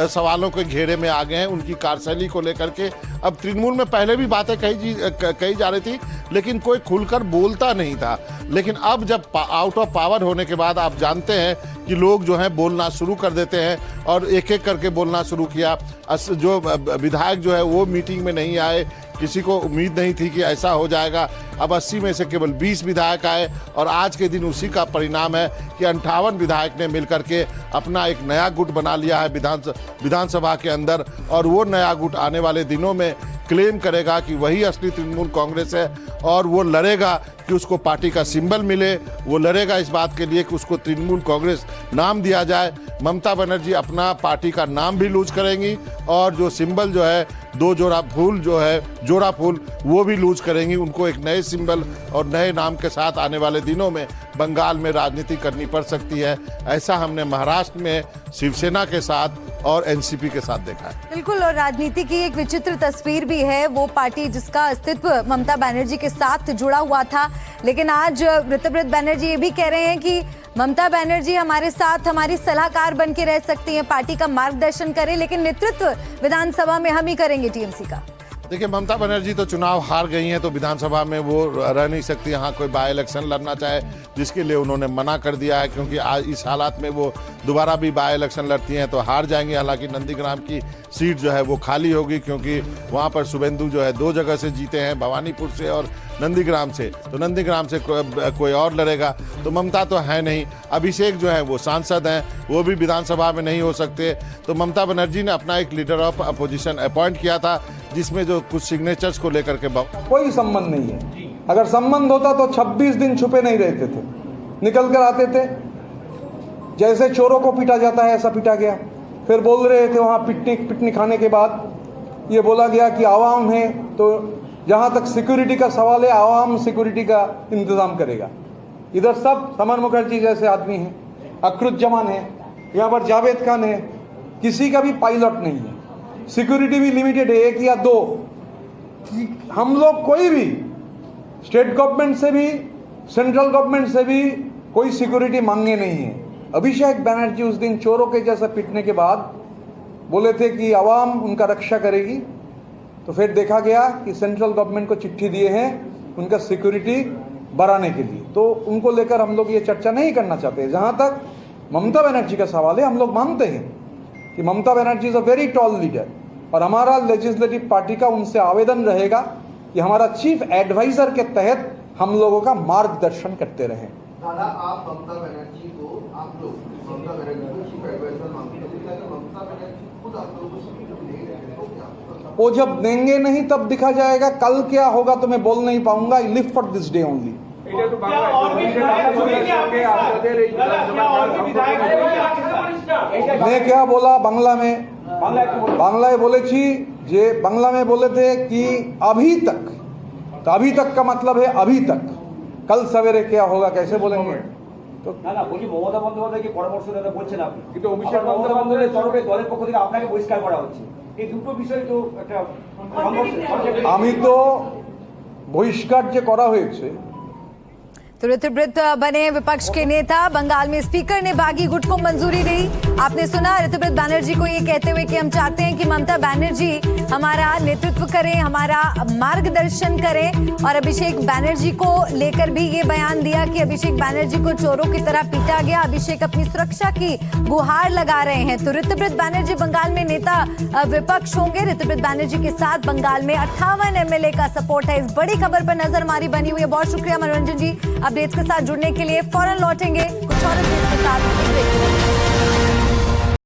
सवालों के घेरे में आ गए हैं उनकी कार्यशैली को लेकर के। अब तृणमूल में पहले भी बातें कही जा रही थी, लेकिन कोई खुलकर बोलता नहीं था। लेकिन अब जब आउट ऑफ पावर होने के बाद आप जानते हैं कि लोग जो हैं बोलना शुरू कर देते हैं और एक एक करके बोलना शुरू किया। जो विधायक जो है वो मीटिंग में नहीं आए, किसी को उम्मीद नहीं थी कि ऐसा हो जाएगा। अब 80 में से केवल 20 विधायक आए और आज के दिन उसी का परिणाम है कि 58 विधायक ने मिलकर के अपना एक नया गुट बना लिया है विधानसभा के अंदर। और वो नया गुट आने वाले दिनों में क्लेम करेगा कि वही असली तृणमूल कांग्रेस है, और वो लड़ेगा कि उसको पार्टी का सिंबल मिले, वो लड़ेगा इस बात के लिए कि उसको तृणमूल कांग्रेस नाम दिया जाए। ममता बनर्जी अपना पार्टी का नाम भी लूज करेंगी और जो सिंबल जो है जोड़ा फूल वो भी लूज करेंगी। उनको एक नए सिंबल और नए नाम के साथ आने वाले दिनों में बंगाल में राजनीति करनी पड़ सकती है। ऐसा हमने महाराष्ट्र में शिवसेना के साथ और एनसीपी के साथ देखा है। बिल्कुल, और राजनीति की एक विचित्र तस्वीर भी है। वो पार्टी जिसका अस्तित्व ममता बनर्जी के साथ जुड़ा हुआ था, लेकिन आज ऋतव्रत बैनर्जी ये भी कह रहे हैं कि ममता बनर्जी हमारे साथ हमारी सलाहकार बन के रह सकती हैं, पार्टी का मार्गदर्शन करें, लेकिन नेतृत्व विधानसभा में हम ही करेंगे टीएमसी का। देखिए, ममता बनर्जी तो चुनाव हार गई हैं, तो विधानसभा में वो रह नहीं सकती। यहाँ कोई बाई इलेक्शन लड़ना चाहे, जिसके लिए उन्होंने मना कर दिया है, क्योंकि आज इस हालात में वो दोबारा भी बाई इलेक्शन लड़ती हैं तो हार जाएंगी। हालांकि नंदीग्राम की सीट जो है वो खाली होगी, क्योंकि वहाँ पर शुभेंदु जो है 2 जगह से जीते हैं, भवानीपुर से और नंदीग्राम से। तो नंदीग्राम से कोई और लड़ेगा, तो ममता तो है नहीं। अभिषेक जो है वो सांसद हैं, वो भी विधानसभा में नहीं हो सकते। तो ममता बनर्जी ने अपना एक लीडर ऑफ अपोजिशन अपॉइंट किया था, जिसमें जो कुछ सिग्नेचर्स को लेकर के कोई संबंध नहीं है। अगर संबंध होता तो 26 दिन छुपे नहीं रहते थे, निकल कर आते थे। जैसे चोरों को पीटा जाता है ऐसा पीटा गया। फिर बोल रहे थे वहाँ पिकनिक खाने के बाद ये बोला गया कि आवाम है, तो जहाँ तक सिक्योरिटी का सवाल है, आवाम सिक्योरिटी का इंतजाम करेगा। इधर सब समर मुखर्जी जैसे आदमी हैं, अखरुद् जमान है, यहाँ पर जावेद खान है, किसी का भी पायलट नहीं है। सिक्योरिटी भी लिमिटेड है, 1 या 2। हम लोग कोई भी स्टेट गवर्नमेंट से भी सेंट्रल गवर्नमेंट से भी कोई सिक्योरिटी मांगे नहीं है। अभिषेक बनर्जी उस दिन चोरों के जैसा पीटने के बाद बोले थे कि आवाम उनका रक्षा करेगी, तो फिर देखा गया कि सेंट्रल गवर्नमेंट को चिट्ठी दिए हैं उनका सिक्योरिटी बढ़ाने के लिए। तो उनको लेकर हम लोग ये चर्चा नहीं करना चाहते। जहां तक ममता बनर्जी का सवाल है, हम लोग मानते हैं कि Mamata Banerjee is a very tall leader, और हमारा लेजिस्लेटिव पार्टी का उनसे आवेदन रहेगा कि हमारा चीफ एडवाइजर के तहत हम लोगों का मार्गदर्शन करते रहें। दादा, आप ममता बनर्जी को, आप लोग ममता बनर्जी को चीफ एडवाइजर मानते हैं, लेकिन अगर ममता बनर्जी खुद आप लोगों को सपोर्ट नहीं देंगे तो क्या? वो जब देंगे नहीं तब दिखा जाएगा। कल क्या होगा तो मैं बोल नहीं पाऊंगा। I live for this day only. मैं क्या बोला बांग्ला में? बांग्ला बोले छी जे बांग्ला में बोले थे कि अभी तक, तो अभी तक का मतलब है अभी तक। कल सवेरे क्या होगा कैसे बोलेंगे? তো না না বলি মমতা বন্দ্যোপাধ্যায়কে পরামর্শ দিতে বলছেন আপনি, কিন্তু অভিষেক বন্দ্যোপাধ্যায়ের তরফে দলের পক্ষ থেকে আপনাকে বহিষ্কার করা হচ্ছে। এই দুটো বিষয় তো একটা আমি তো বহিষ্কার যে করা হয়েছে। तो ऋतुव्रत बने विपक्ष के नेता, बंगाल में स्पीकर ने बागी गुट को मंजूरी दी। आपने सुना ऋतुव्रत बनर्जी को ये कहते हुए कि हम चाहते हैं कि ममता बनर्जी हमारा नेतृत्व करें, हमारा मार्गदर्शन करें। और अभिषेक बनर्जी को लेकर भी ये बयान दिया कि अभिषेक बनर्जी को चोरों की तरह पीटा गया, अभिषेक अपनी सुरक्षा की गुहार लगा रहे हैं। तो ऋतुव्रत बनर्जी बंगाल में नेता विपक्ष होंगे। ऋतुव्रत बनर्जी के साथ बंगाल में 58 MLA का सपोर्ट है। इस बड़ी खबर पर नजर हमारी बनी हुई है। बहुत शुक्रिया मनोरंजन जी अपडेट्स के साथ जुड़ने के लिए। फौरन लौटेंगे कुछ और अपडेट्स के साथ।